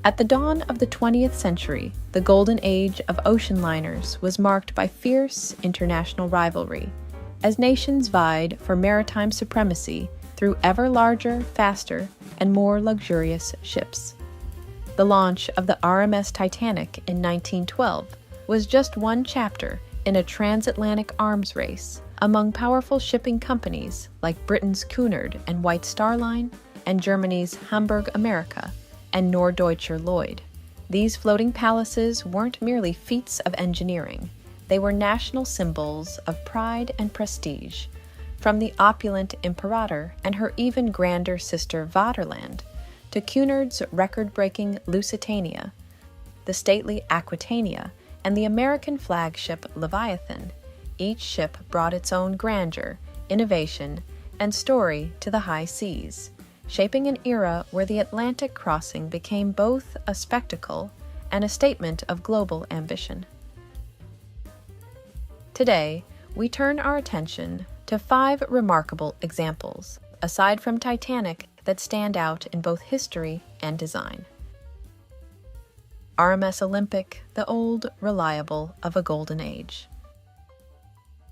At the dawn of the 20th century, the golden age of ocean liners was marked by fierce international rivalry, as nations vied for maritime supremacy through ever larger, faster, and more luxurious ships. The launch of the RMS Titanic in 1912 was just one chapter in a transatlantic arms race among powerful shipping companies like Britain's Cunard and White Star Line and Germany's Hamburg America and Norddeutscher Lloyd. These floating palaces weren't merely feats of engineering. They were national symbols of pride and prestige, from the opulent Imperator and her even grander sister Vaterland, to Cunard's record-breaking Lusitania, the stately Aquitania, and the American flagship Leviathan. Each ship brought its own grandeur, innovation, and story to the high seas, shaping an era where the Atlantic crossing became both a spectacle and a statement of global ambition. Today, we turn our attention to 5 remarkable examples, aside from Titanic, that stand out in both history and design. RMS Olympic, the old, reliable of a golden age.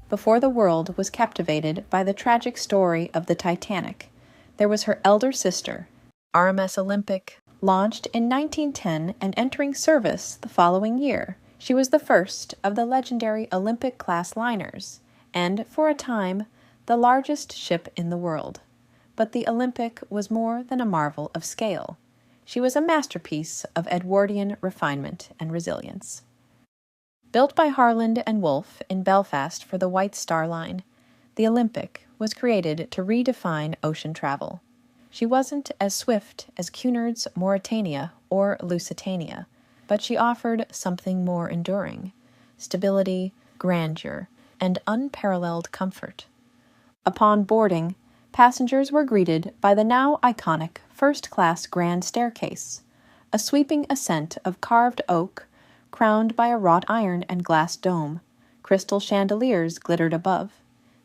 Before the world was captivated by the tragic story of the Titanic, there was her elder sister, RMS Olympic, launched in 1910 and entering service the following year. She was the first of the legendary Olympic-class liners, and, for a time, the largest ship in the world. But the Olympic was more than a marvel of scale. She was a masterpiece of Edwardian refinement and resilience. Built by Harland and Wolff in Belfast for the White Star Line, the Olympic was created to redefine ocean travel. She wasn't as swift as Cunard's Mauretania or Lusitania, but she offered something more enduring: stability, grandeur, and unparalleled comfort. Upon boarding, passengers were greeted by the now iconic first-class grand staircase, a sweeping ascent of carved oak crowned by a wrought iron and glass dome. Crystal chandeliers glittered above.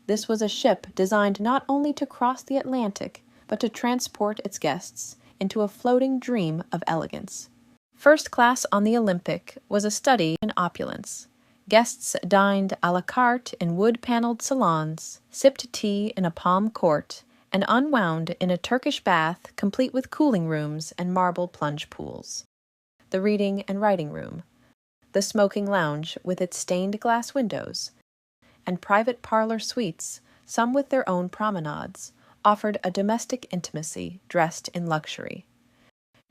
This was a ship designed not only to cross the Atlantic, but to transport its guests into a floating dream of elegance. First class on the Olympic was a study in opulence. Guests dined à la carte in wood-paneled salons, sipped tea in a palm court, and unwound in a Turkish bath complete with cooling rooms and marble plunge pools. The reading and writing room, the smoking lounge with its stained glass windows, and private parlor suites, some with their own promenades, offered a domestic intimacy dressed in luxury.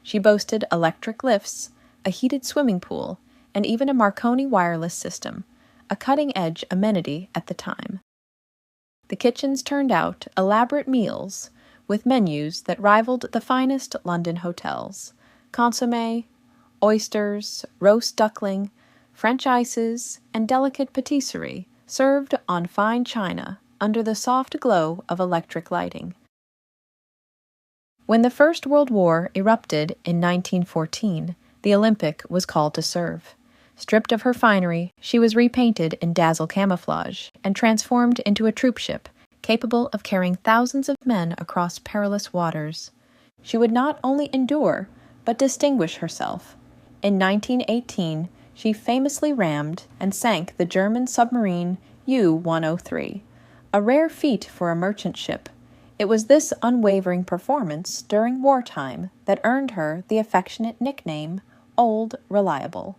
She boasted electric lifts, a heated swimming pool, and even a Marconi wireless system, a cutting-edge amenity at the time. The kitchens turned out elaborate meals with menus that rivaled the finest London hotels: consommé, oysters, roast duckling, French ices, and delicate patisserie, served on fine china under the soft glow of electric lighting. When the First World War erupted in 1914, the Olympic was called to serve. Stripped of her finery, she was repainted in dazzle camouflage and transformed into a troopship capable of carrying thousands of men across perilous waters. She would not only endure, but distinguish herself. In 1918, she famously rammed and sank the German submarine U-103, a rare feat for a merchant ship. It was this unwavering performance during wartime that earned her the affectionate nickname Old Reliable.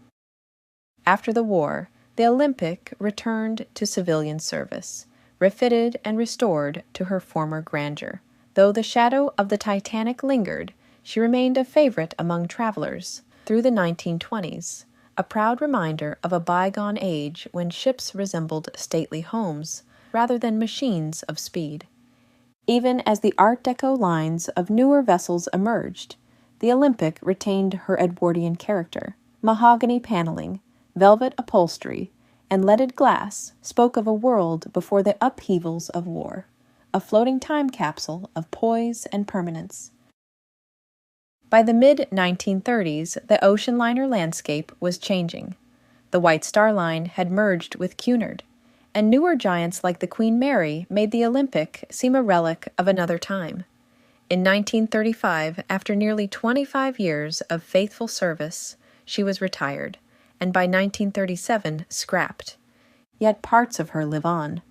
After the war, the Olympic returned to civilian service, refitted and restored to her former grandeur. Though the shadow of the Titanic lingered, she remained a favorite among travelers through the 1920s, a proud reminder of a bygone age when ships resembled stately homes rather than machines of speed. Even as the Art Deco lines of newer vessels emerged, the Olympic retained her Edwardian character. Mahogany paneling, velvet upholstery, and leaded glass spoke of a world before the upheavals of war, a floating time capsule of poise and permanence. By the mid-1930s, the ocean liner landscape was changing. The White Star Line had merged with Cunard, and newer giants like the Queen Mary made the Olympic seem a relic of another time. In 1935, after nearly 25 years of faithful service, she was retired, and by 1937 scrapped. Yet parts of her live on.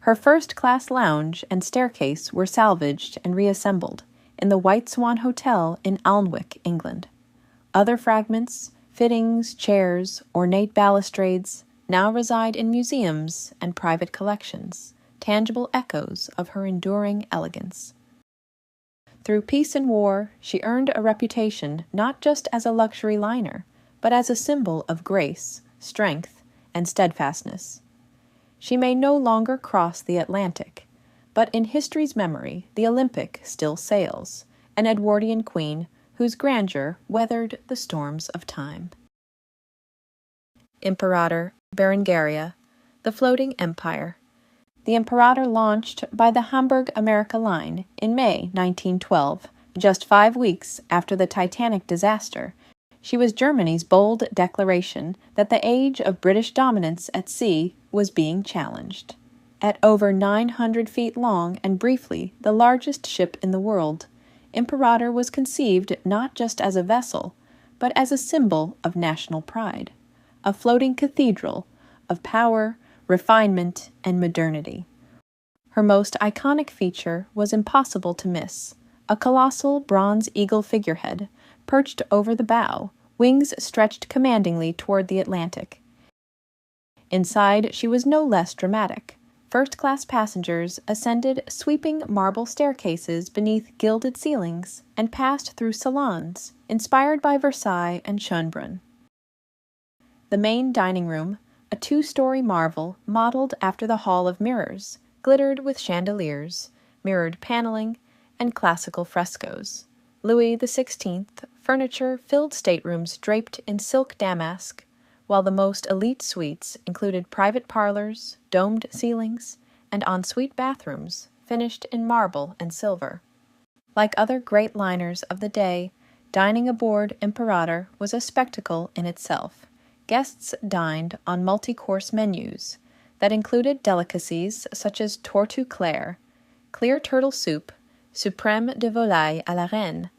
Her first-class lounge and staircase were salvaged and reassembled in the White Swan Hotel in Alnwick, England. Other fragments, fittings, chairs, ornate balustrades now reside in museums and private collections, tangible echoes of her enduring elegance. Through peace and war, she earned a reputation not just as a luxury liner, but as a symbol of grace, strength, and steadfastness. She may no longer cross the Atlantic, but in history's memory the Olympic still sails, an Edwardian queen whose grandeur weathered the storms of time. Imperator, Berengaria, the Floating Empire. The Imperator launched by the Hamburg America Line in May 1912, just 5 weeks after the Titanic disaster. She was Germany's bold declaration that the age of British dominance at sea was being challenged. At over 900 feet long and briefly the largest ship in the world, Imperator was conceived not just as a vessel, but as a symbol of national pride, a floating cathedral of power, refinement, and modernity. Her most iconic feature was impossible to miss: a colossal bronze eagle figurehead perched over the bow, wings stretched commandingly toward the Atlantic. Inside, she was no less dramatic. First-class passengers ascended sweeping marble staircases beneath gilded ceilings and passed through salons inspired by Versailles and Schönbrunn. The main dining room, a 2-story marvel modeled after the Hall of Mirrors, glittered with chandeliers, mirrored paneling, and classical frescoes. Louis XVI furniture filled staterooms draped in silk damask, while the most elite suites included private parlors, domed ceilings, and ensuite bathrooms finished in marble and silver. Like other great liners of the day, dining aboard Imperator was a spectacle in itself. Guests dined on multi-course menus that included delicacies such as tortue clair, clear turtle soup, suprême de volaille à la reine,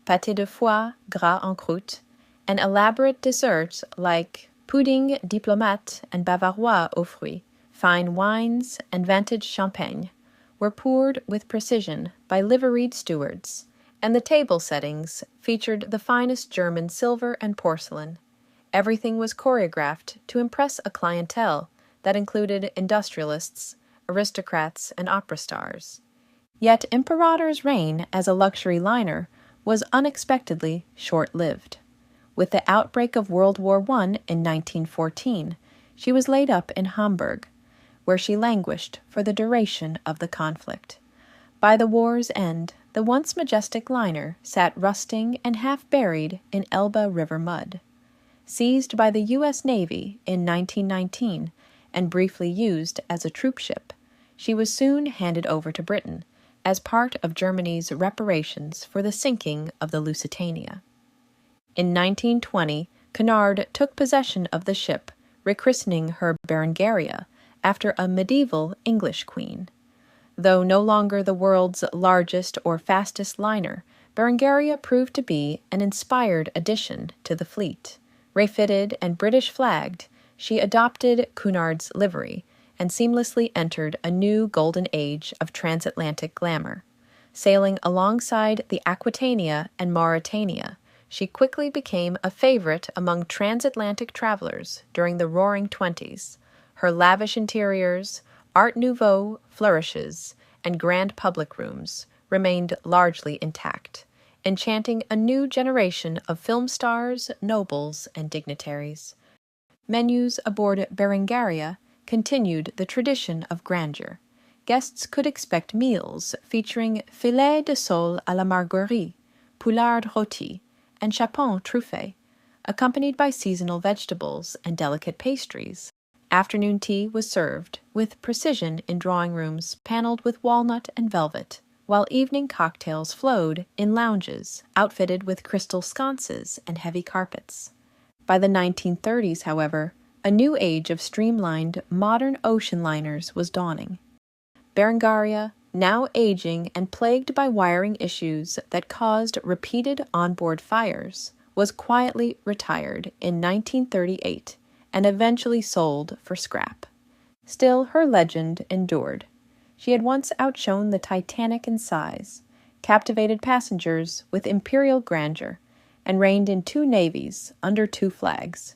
pâté de foie gras en croûte, and elaborate desserts like pudding diplomate and bavarois aux fruits. Fine wines and vintage champagne were poured with precision by liveried stewards, and the table settings featured the finest German silver and porcelain. Everything was choreographed to impress a clientele that included industrialists, aristocrats, and opera stars. Yet Imperator's reign as a luxury liner was unexpectedly short-lived. With the outbreak of World War I in 1914, she was laid up in Hamburg, where she languished for the duration of the conflict. By the war's end, the once majestic liner sat rusting and half-buried in Elbe River mud. Seized by the U.S. Navy in 1919 and briefly used as a troop ship, she was soon handed over to Britain as part of Germany's reparations for the sinking of the Lusitania. In 1920, Cunard took possession of the ship, rechristening her Berengaria after a medieval English queen. Though no longer the world's largest or fastest liner, Berengaria proved to be an inspired addition to the fleet. Refitted and British-flagged, she adopted Cunard's livery and seamlessly entered a new golden age of transatlantic glamour. Sailing alongside the Aquitania and Mauretania, she quickly became a favorite among transatlantic travelers during the Roaring Twenties. Her lavish interiors, Art Nouveau flourishes, and grand public rooms remained largely intact, enchanting a new generation of film stars, nobles, and dignitaries. Menus aboard Berengaria continued the tradition of grandeur. Guests could expect meals featuring filet de sole à la marguerite, poulard rôti, and chapon truffé, accompanied by seasonal vegetables and delicate pastries. Afternoon tea was served with precision in drawing rooms paneled with walnut and velvet, while evening cocktails flowed in lounges outfitted with crystal sconces and heavy carpets. By the 1930s, however, a new age of streamlined, modern ocean liners was dawning. Berengaria now aging and plagued by wiring issues that caused repeated onboard fires, was quietly retired in 1938 and eventually sold for scrap. Still, her legend endured. She had once outshone the Titanic in size, captivated passengers with imperial grandeur, and reigned in 2 navies under 2 flags.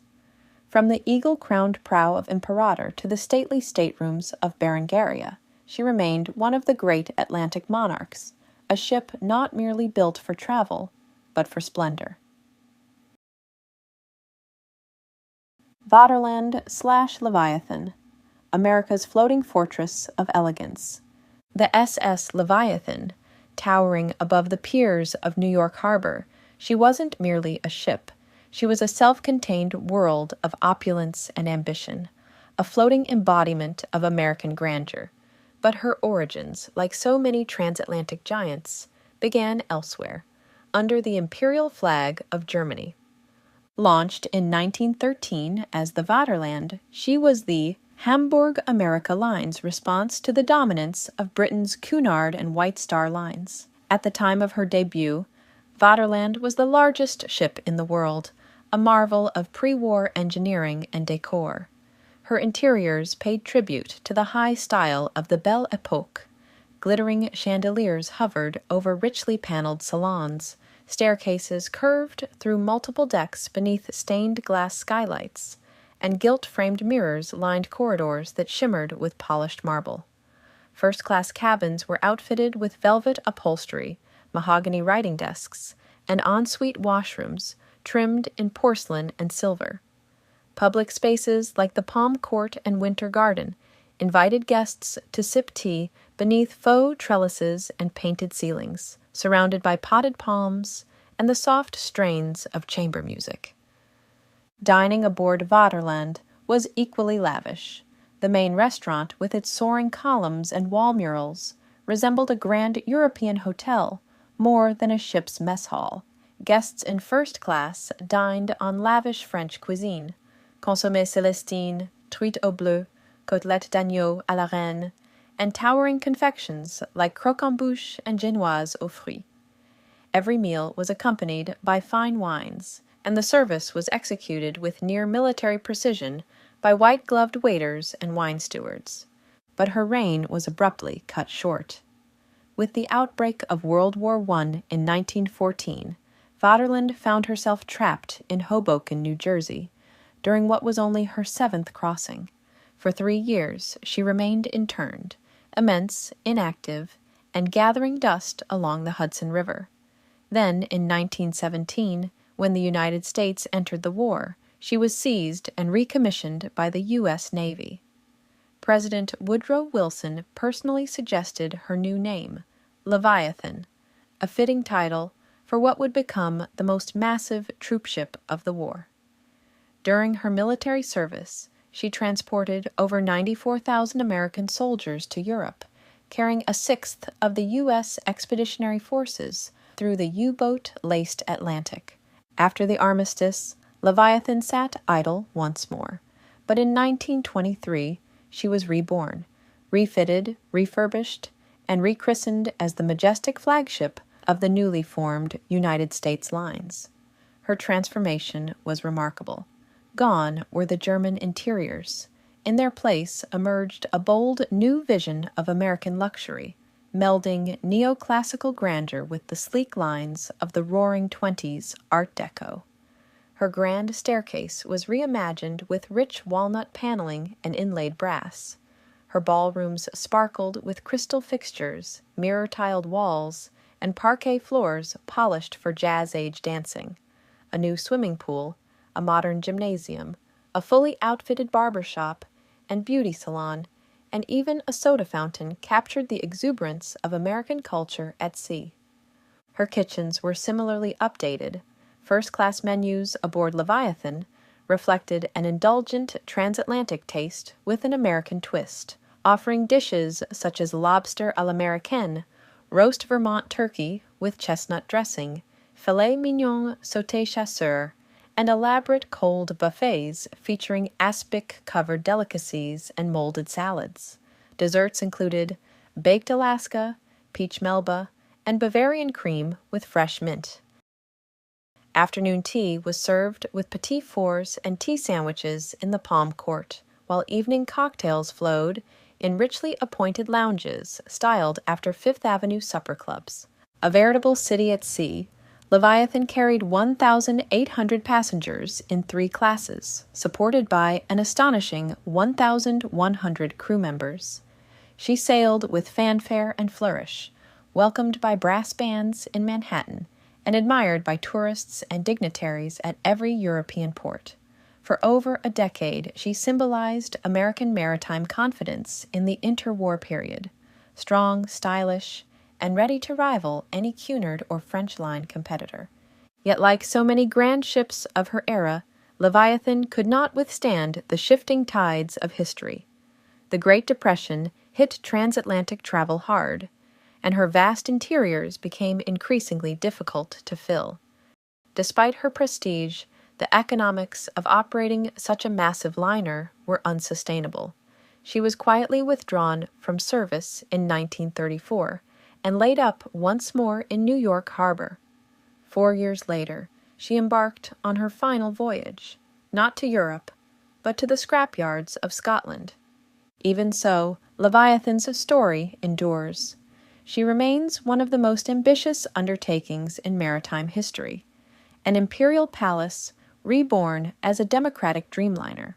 From the eagle-crowned prow of Imperator to the stately staterooms of Berengaria, she remained one of the great Atlantic monarchs, a ship not merely built for travel, but for splendor. Vaterland/Leviathan, America's floating fortress of elegance. The SS Leviathan, towering above the piers of New York Harbor, she wasn't merely a ship. She was a self-contained world of opulence and ambition, a floating embodiment of American grandeur. But her origins, like so many transatlantic giants, began elsewhere, under the imperial flag of Germany. Launched in 1913 as the Vaterland, she was the Hamburg America Line's response to the dominance of Britain's Cunard and White Star lines. At the time of her debut, Vaterland was the largest ship in the world, a marvel of pre-war engineering and decor. Her interiors paid tribute to the high style of the Belle Époque. Glittering chandeliers hovered over richly paneled salons. Staircases curved through multiple decks beneath stained glass skylights, and gilt-framed mirrors lined corridors that shimmered with polished marble. First-class cabins were outfitted with velvet upholstery, mahogany writing desks, and ensuite washrooms trimmed in porcelain and silver. Public spaces like the Palm Court and Winter Garden invited guests to sip tea beneath faux trellises and painted ceilings, surrounded by potted palms and the soft strains of chamber music. Dining aboard Vaterland was equally lavish. The main restaurant, with its soaring columns and wall murals, resembled a grand European hotel more than a ship's mess hall. Guests in first class dined on lavish French cuisine, consommé célestine, truite au bleu, côtelette d'agneau à la reine, and towering confections like croquembouche and genoise aux fruits. Every meal was accompanied by fine wines, and the service was executed with near-military precision by white-gloved waiters and wine stewards. But her reign was abruptly cut short. With the outbreak of World War I in 1914, Vaterland found herself trapped in Hoboken, New Jersey, during what was only her 7th crossing. For 3 years she remained interned, immense, inactive, and gathering dust along the Hudson River. Then, in 1917, when the United States entered the war, she was seized and recommissioned by the U.S. Navy. President Woodrow Wilson personally suggested her new name, Leviathan, a fitting title for what would become the most massive troopship of the war. During her military service, she transported over 94,000 American soldiers to Europe, carrying a sixth of the U.S. Expeditionary Forces through the U-boat-laced Atlantic. After the armistice, Leviathan sat idle once more, but in 1923 she was reborn, refitted, refurbished, and rechristened as the majestic flagship of the newly formed United States lines. Her transformation was remarkable. Gone were the German interiors. In their place emerged a bold new vision of American luxury, melding neoclassical grandeur with the sleek lines of the Roaring Twenties Art Deco. Her grand staircase was reimagined with rich walnut paneling and inlaid brass. Her ballrooms sparkled with crystal fixtures, mirror-tiled walls, and parquet floors polished for jazz-age dancing. A new swimming pool, a modern gymnasium, a fully outfitted barber shop, and beauty salon, and even a soda fountain captured the exuberance of American culture at sea. Her kitchens were similarly updated. First-class menus aboard Leviathan reflected an indulgent transatlantic taste with an American twist, offering dishes such as lobster à l'américaine, roast Vermont turkey with chestnut dressing, filet mignon sauté chasseur, and elaborate cold buffets featuring aspic-covered delicacies and molded salads. Desserts included baked Alaska, peach melba, and Bavarian cream with fresh mint. Afternoon tea was served with petit fours and tea sandwiches in the palm court, while evening cocktails flowed in richly appointed lounges styled after Fifth Avenue supper clubs. A veritable city at sea, Leviathan carried 1,800 passengers in 3 classes, supported by an astonishing 1,100 crew members. She sailed with fanfare and flourish, welcomed by brass bands in Manhattan, and admired by tourists and dignitaries at every European port. For over a decade, she symbolized American maritime confidence in the interwar period, strong, stylish, and ready to rival any Cunard or French line competitor. Yet like so many grand ships of her era, Leviathan could not withstand the shifting tides of history. The Great Depression hit transatlantic travel hard, and her vast interiors became increasingly difficult to fill. Despite her prestige, the economics of operating such a massive liner were unsustainable. She was quietly withdrawn from service in 1934 and laid up once more in New York Harbor. 4 years later, she embarked on her final voyage, not to Europe, but to the scrapyards of Scotland. Even so, Leviathan's story endures. She remains one of the most ambitious undertakings in maritime history, an imperial palace reborn as a democratic dreamliner.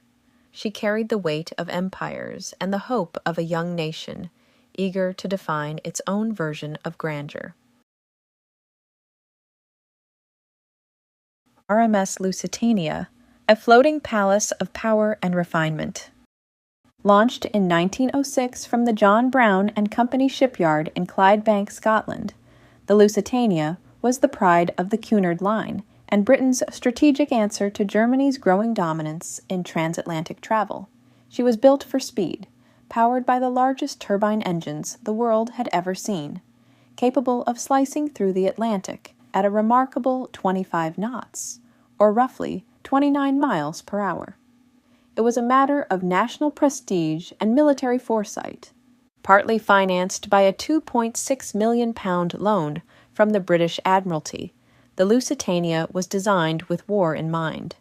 She carried the weight of empires and the hope of a young nation, eager to define its own version of grandeur. RMS Lusitania, a floating palace of power and refinement. Launched in 1906 from the John Brown and Company shipyard in Clydebank, Scotland, the Lusitania was the pride of the Cunard Line and Britain's strategic answer to Germany's growing dominance in transatlantic travel. She was built for speed, powered by the largest turbine engines the world had ever seen, capable of slicing through the Atlantic at a remarkable 25 knots, or roughly 29 miles per hour. It was a matter of national prestige and military foresight, partly financed by a £2.6 million loan from the British Admiralty. The Lusitania was designed with war in mind.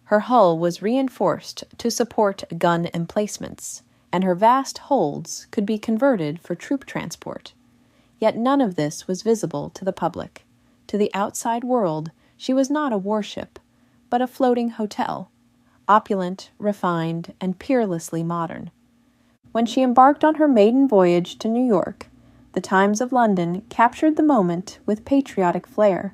Her hull was reinforced to support gun emplacements, and her vast holds could be converted for troop transport. Yet none of this was visible to the public. To the outside world, she was not a warship, but a floating hotel, opulent, refined, and peerlessly modern. When she embarked on her maiden voyage to New York, the Times of London captured the moment with patriotic flair.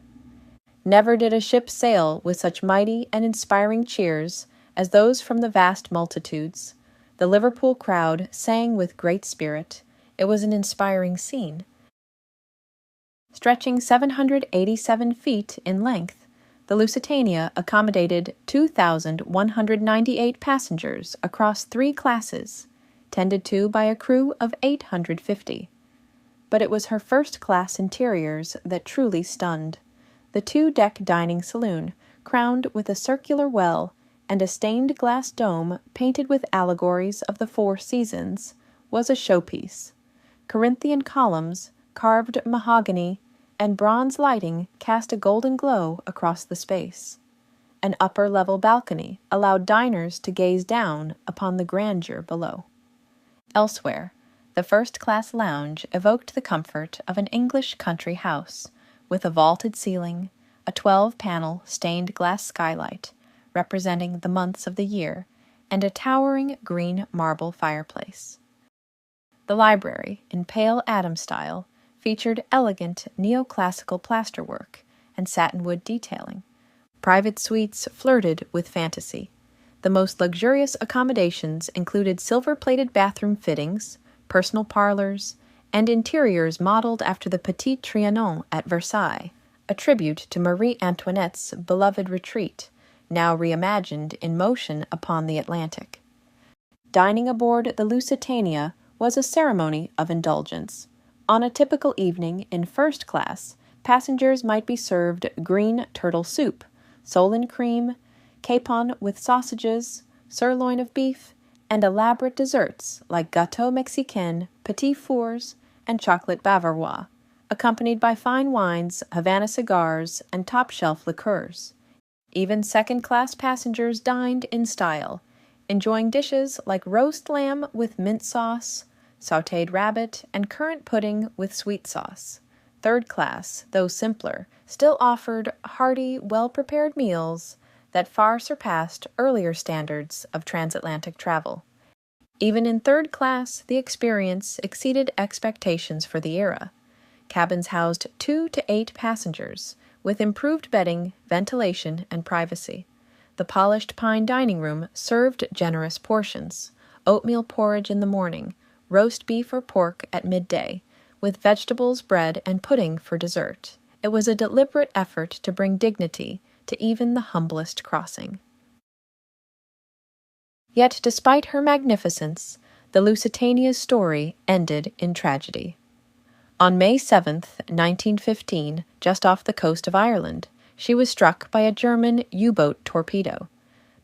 Never did a ship sail with such mighty and inspiring cheers as those from the vast multitudes. The Liverpool crowd sang with great spirit. It was an inspiring scene. Stretching 787 feet in length, the Lusitania accommodated 2,198 passengers across 3 classes, tended to by a crew of 850. But it was her first-class interiors that truly stunned. The 2-deck dining saloon, crowned with a circular well and a stained glass dome painted with allegories of the 4 seasons, was a showpiece. Corinthian columns, carved mahogany, and bronze lighting cast a golden glow across the space. An upper-level balcony allowed diners to gaze down upon the grandeur below. Elsewhere, the first-class lounge evoked the comfort of an English country house, with a vaulted ceiling, a 12-panel stained glass skylight, representing the months of the year, and a towering green marble fireplace. The library, in pale Adam style, featured elegant neoclassical plasterwork and satinwood detailing. Private suites flirted with fantasy. The most luxurious accommodations included silver-plated bathroom fittings, personal parlors, and interiors modeled after the Petit Trianon at Versailles, a tribute to Marie Antoinette's beloved retreat, now reimagined in motion upon the Atlantic. Dining aboard the Lusitania was a ceremony of indulgence. On a typical evening in first class, passengers might be served green turtle soup, sole and cream, capon with sausages, sirloin of beef, and elaborate desserts like gâteau mexicain, petit fours, and chocolate Bavarois, accompanied by fine wines, Havana cigars, and top-shelf liqueurs. Even second-class passengers dined in style, enjoying dishes like roast lamb with mint sauce, sautéed rabbit, and currant pudding with sweet sauce. Third class, though simpler, still offered hearty, well-prepared meals that far surpassed earlier standards of transatlantic travel. Even in third class, the experience exceeded expectations for the era. Cabins housed 2 to 8 passengers, with improved bedding, ventilation, and privacy. The polished pine dining room served generous portions, oatmeal porridge in the morning, roast beef or pork at midday, with vegetables, bread, and pudding for dessert. It was a deliberate effort to bring dignity to even the humblest crossing. Yet, despite her magnificence, the Lusitania's story ended in tragedy. On May 7, 1915, just off the coast of Ireland, she was struck by a German U-boat torpedo.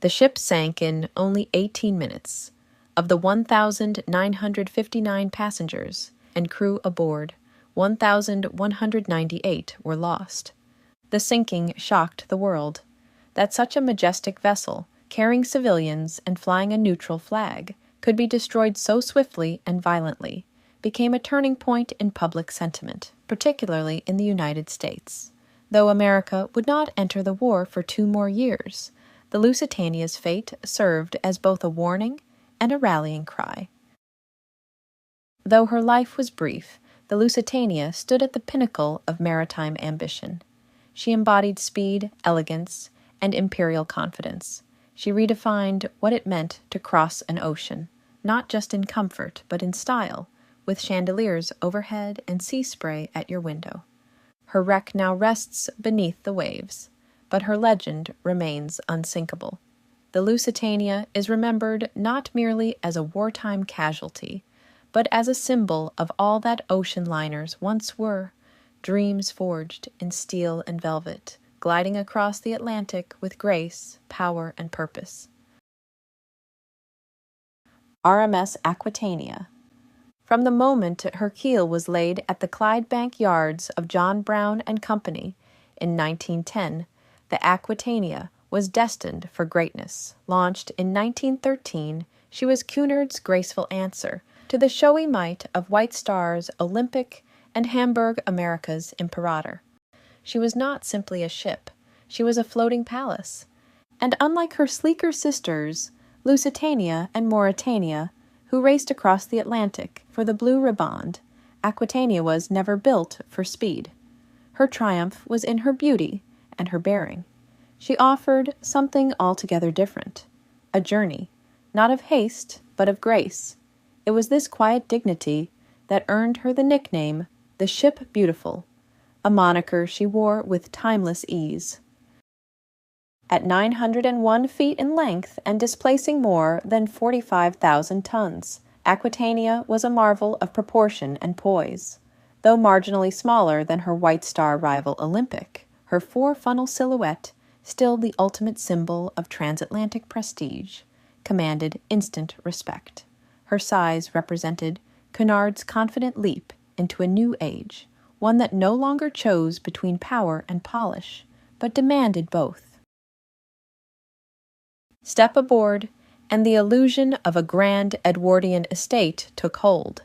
The ship sank in only 18 minutes. Of the 1,959 passengers and crew aboard, 1,198 were lost. The sinking shocked the world. That such a majestic vessel, carrying civilians and flying a neutral flag, could be destroyed so swiftly and violently, became a turning point in public sentiment, particularly in the United States. Though America would not enter the war for 2 more years, the Lusitania's fate served as both a warning and a rallying cry. Though her life was brief, the Lusitania stood at the pinnacle of maritime ambition. She embodied speed, elegance, and imperial confidence. She redefined what it meant to cross an ocean, not just in comfort, but in style, with chandeliers overhead and sea spray at your window. Her wreck now rests beneath the waves, but her legend remains unsinkable. The Lusitania is remembered not merely as a wartime casualty, but as a symbol of all that ocean liners once were, dreams forged in steel and velvet, gliding across the Atlantic with grace, power, and purpose. RMS Aquitania. From the moment her keel was laid at the Clydebank yards of John Brown and Company in 1910, the Aquitania was destined for greatness. Launched in 1913, she was Cunard's graceful answer to the showy might of White Star's Olympic and Hamburg America's Imperator. She was not simply a ship, she was a floating palace. And unlike her sleeker sisters, Lusitania and Mauretania, who raced across the Atlantic for the blue riband, Aquitania was never built for speed. Her triumph was in her beauty and her bearing. She offered something altogether different, a journey, not of haste, but of grace. It was this quiet dignity that earned her the nickname, the Ship Beautiful, a moniker she wore with timeless ease. At 901 feet in length and displacing more than 45,000 tons, Aquitania was a marvel of proportion and poise. Though marginally smaller than her White Star rival Olympic, her 4-funnel silhouette, still the ultimate symbol of transatlantic prestige, commanded instant respect. Her size represented Cunard's confident leap into a new age, one that no longer chose between power and polish, but demanded both. Step aboard, and the illusion of a grand Edwardian estate took hold.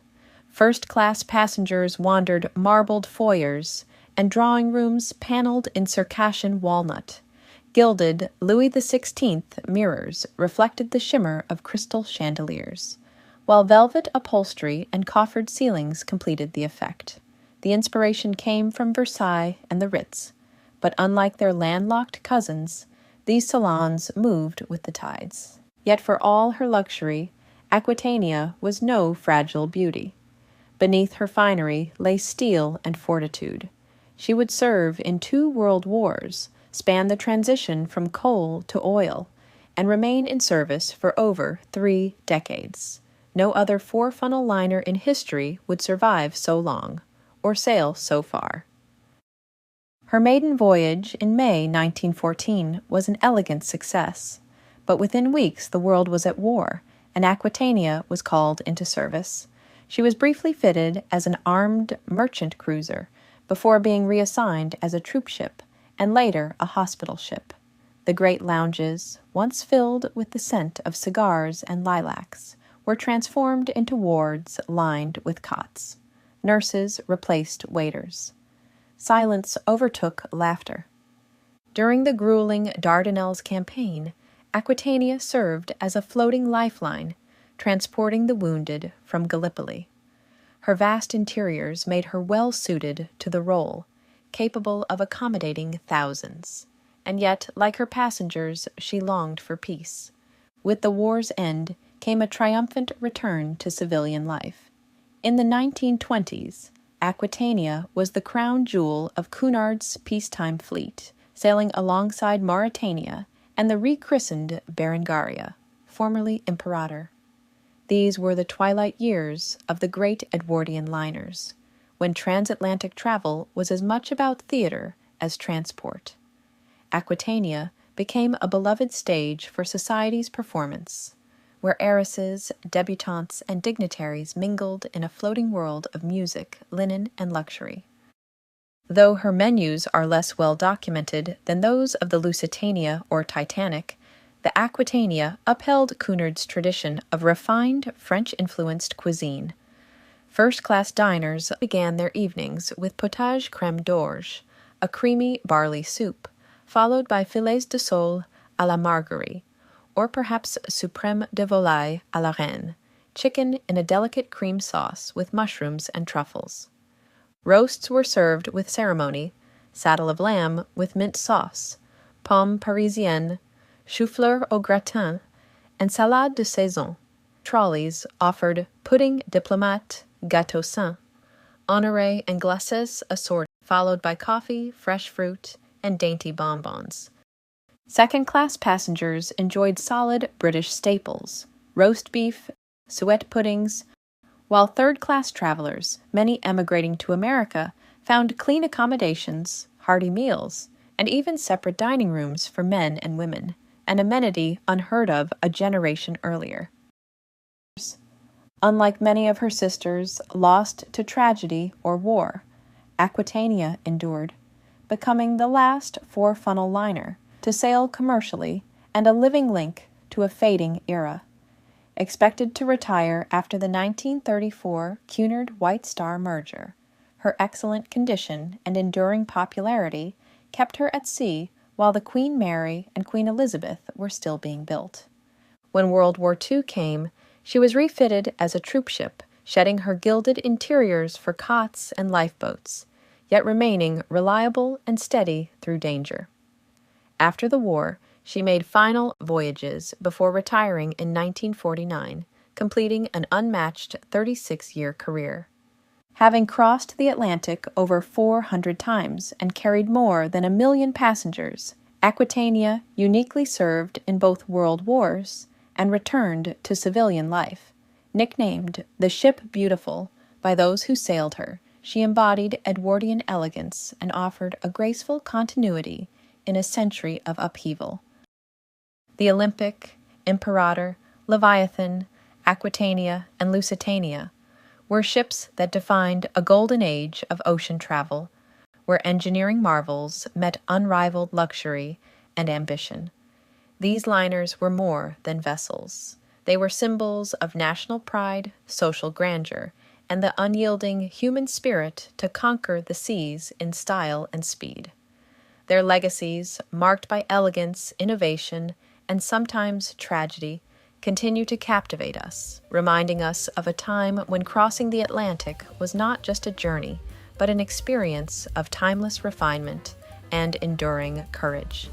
First-class passengers wandered marbled foyers and drawing rooms paneled in Circassian walnut. Gilded Louis XVI mirrors reflected the shimmer of crystal chandeliers, while velvet upholstery and coffered ceilings completed the effect. The inspiration came from Versailles and the Ritz, but unlike their landlocked cousins, these salons moved with the tides. Yet for all her luxury, Aquitania was no fragile beauty. Beneath her finery lay steel and fortitude. She would serve in 2 world wars, span the transition from coal to oil, and remain in service for over 3 decades. No other 4-funnel liner in history would survive so long, or sail so far. Her maiden voyage in May 1914 was an elegant success, but within weeks the world was at war, and Aquitania was called into service. She was briefly fitted as an armed merchant cruiser before being reassigned as a troop ship and later a hospital ship. The great lounges, once filled with the scent of cigars and lilacs, were transformed into wards lined with cots. Nurses replaced waiters. Silence overtook laughter. During the grueling Dardanelles campaign, Aquitania served as a floating lifeline, transporting the wounded from Gallipoli. Her vast interiors made her well suited to the role, capable of accommodating thousands. And yet, like her passengers, she longed for peace. With the war's end came a triumphant return to civilian life. In the 1920s, Aquitania was the crown jewel of Cunard's peacetime fleet, sailing alongside Mauretania and the rechristened Berengaria, formerly Imperator. These were the twilight years of the great Edwardian liners, when transatlantic travel was as much about theater as transport. Aquitania became a beloved stage for society's performance, where heiresses, debutantes, and dignitaries mingled in a floating world of music, linen, and luxury. Though her menus are less well documented than those of the Lusitania or Titanic, the Aquitania upheld Cunard's tradition of refined French-influenced cuisine. First-class diners began their evenings with potage crème d'orge, a creamy barley soup, followed by filets de sole à la marguerie, or perhaps suprême de volaille à la reine, chicken in a delicate cream sauce with mushrooms and truffles. Roasts were served with ceremony, saddle of lamb with mint sauce, pomme parisienne, chou-fleur au gratin, and salade de saison. Trolleys offered pudding diplomate, gâteau saint, honoré and glaces assorted, followed by coffee, fresh fruit, and dainty bonbons. Second-class passengers enjoyed solid British staples, roast beef, suet puddings, while third-class travelers, many emigrating to America, found clean accommodations, hearty meals, and even separate dining rooms for men and women, an amenity unheard of a generation earlier. Unlike many of her sisters lost to tragedy or war, Aquitania endured, becoming the last four-funnel liner to sail commercially and a living link to a fading era. Expected to retire after the 1934 Cunard-White Star merger, her excellent condition and enduring popularity kept her at sea while the Queen Mary and Queen Elizabeth were still being built. When World War II came, she was refitted as a troop ship, shedding her gilded interiors for cots and lifeboats, yet remaining reliable and steady through danger. After the war, she made final voyages before retiring in 1949, completing an unmatched 36-year career. Having crossed the Atlantic over 400 times and carried more than 1 million passengers, Aquitania uniquely served in both world wars and returned to civilian life. Nicknamed the Ship Beautiful by those who sailed her, she embodied Edwardian elegance and offered a graceful continuity in a century of upheaval. The Olympic, Imperator, Leviathan, Aquitania, and Lusitania were ships that defined a golden age of ocean travel, where engineering marvels met unrivaled luxury and ambition. These liners were more than vessels. They were symbols of national pride, social grandeur, and the unyielding human spirit to conquer the seas in style and speed. Their legacies, marked by elegance, innovation, and sometimes tragedy, continue to captivate us, reminding us of a time when crossing the Atlantic was not just a journey, but an experience of timeless refinement and enduring courage.